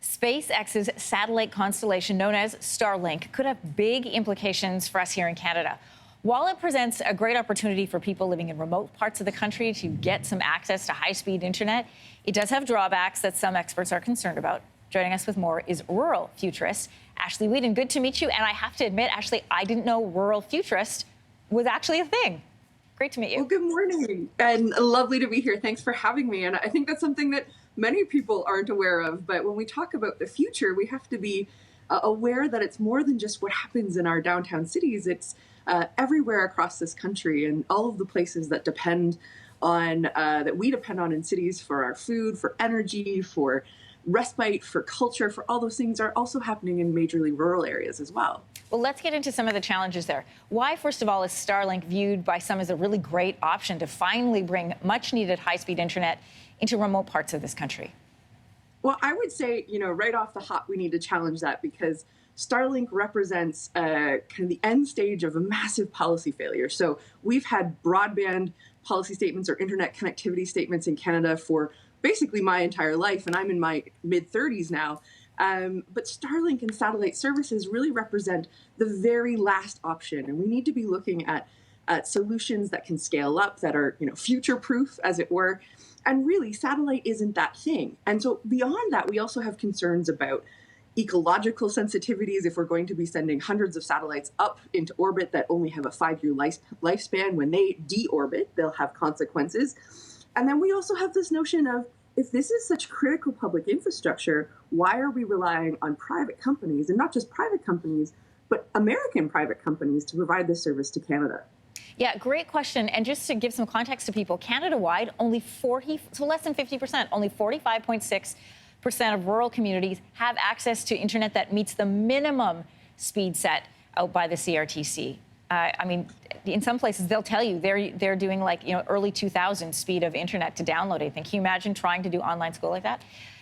SpaceX's satellite constellation known as Starlink could have big implications for us here in Canada. While it presents a great opportunity for people living in remote parts of the country to get some access to high-speed internet, it does have drawbacks that some experts are concerned about. Joining us with more is rural futurist Ashleigh Weeden. Good to meet you. And I have to admit, Ashleigh, I didn't know rural futurist was actually a thing. Great to meet you. Well, good morning, and lovely to be here. Thanks for having me. And I think that's something that many people aren't aware of. But when we talk about the future, we have to be aware that it's more than just what happens in our downtown cities. It's everywhere across this country, and all of the places that depend on that we depend on in cities for our food, for energy, for respite, for culture, for all those things are also happening in majorly rural areas as well. Well, let's get into some of the challenges there. Why, first of all, is Starlink viewed by some as a really great option to finally bring much-needed high-speed internet into remote parts of this country? Well, I would say, right off the hop, we need to challenge that because Starlink represents kind of the end stage of a massive policy failure. So we've had broadband policy statements or internet connectivity statements in Canada for basically my entire life, and I'm in my mid-30s now. But Starlink and satellite services really represent the very last option, and we need to be looking at solutions that can scale up, that are future-proof, as it were. And really, satellite isn't that thing. And so beyond that, we also have concerns about ecological sensitivities. If we're going to be sending hundreds of satellites up into orbit that only have a 5-year lifespan, when they deorbit, they'll have consequences. And then we also have this notion of, if this is such critical public infrastructure, why are we relying on private companies, and not just private companies, but American private companies, to provide this service to Canada? Yeah, great question. And just to give some context to people, Canada-wide, less than 50%, only 45.6% of rural communities have access to internet that meets the minimum speed set out by the CRTC. I mean, in some places, they'll tell you they're doing like, early 2000s speed of internet to download anything. Can you imagine trying to do online school like that?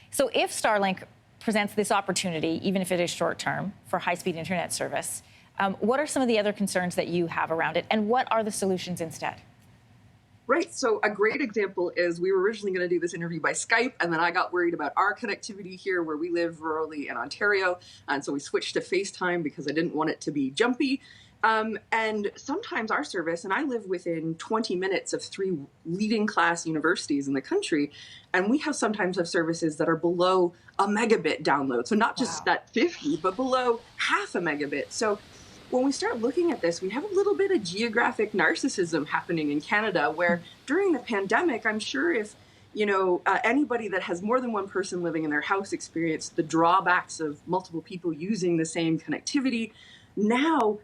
So if Starlink presents this opportunity, even if it is short term, for high-speed internet service, what are some of the other concerns that you have around it, and what are the solutions instead? Right. So a great example is we were originally going to do this interview by Skype, and then I got worried about our connectivity here where we live rurally in Ontario. And so we switched to FaceTime because I didn't want it to be jumpy. And sometimes our service, and I live within 20 minutes of 3 leading class universities in the country, and we sometimes have services that are below a megabit download. So not just that 50, but below half a megabit. So when we start looking at this, we have a little bit of geographic narcissism happening in Canada, where during the pandemic, I'm sure if anybody that has more than one person living in their house experienced the drawbacks of multiple people using the same connectivity. Now,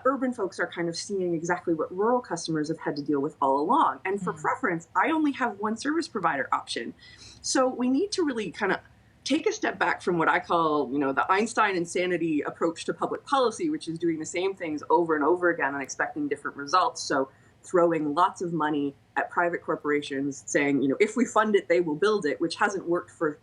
urban folks are kind of seeing exactly what rural customers have had to deal with all along. And for preference, I only have one service provider option. So we need to really kind of take a step back from what I call, the Einstein insanity approach to public policy, which is doing the same things over and over again and expecting different results. So throwing lots of money at private corporations, saying, if we fund it, they will build it, which hasn't worked for,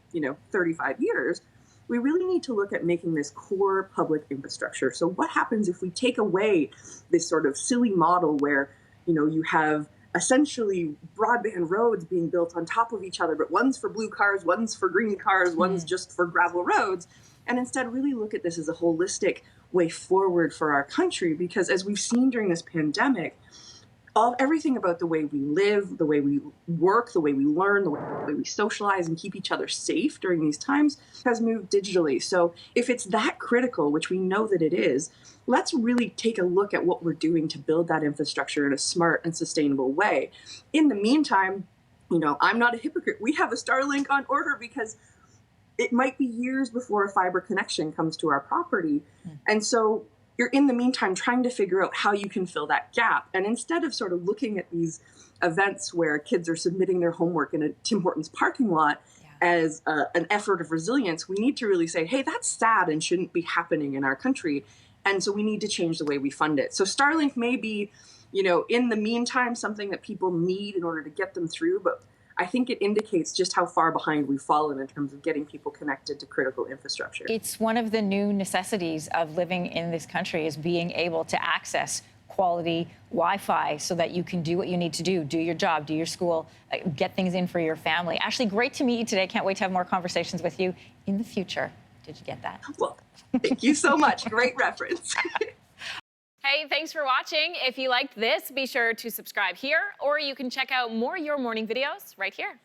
35 years. We really need to look at making this core public infrastructure. So what happens if we take away this sort of silly model where, you have essentially broadband roads being built on top of each other, but one's for blue cars, one's for green cars, one's just for gravel roads, and instead really look at this as a holistic way forward for our country? Because as we've seen during this pandemic, everything about the way we live, the way we work, the way we learn, the way we socialize and keep each other safe during these times has moved digitally. So if it's that critical, which we know that it is, let's really take a look at what we're doing to build that infrastructure in a smart and sustainable way. In the meantime, I'm not a hypocrite. We have a Starlink on order because it might be years before a fiber connection comes to our property. And so you're in the meantime trying to figure out how you can fill that gap. And instead of sort of looking at these events where kids are submitting their homework in a Tim Hortons parking lot as an effort of resilience, we need to really say, hey, that's sad and shouldn't be happening in our country. And so we need to change the way we fund it. So Starlink may be, in the meantime, something that people need in order to get them through. But I think it indicates just how far behind we've fallen in terms of getting people connected to critical infrastructure. It's one of the new necessities of living in this country, is being able to access quality Wi-Fi so that you can do what you need to do your job, do your school, get things in for your family. Ashleigh, great to meet you today. Can't wait to have more conversations with you in the future. Did you get that? Well, thank you so much. Great reference. Hey, thanks for watching. If you liked this, be sure to subscribe here, or you can check out more Your Morning videos right here.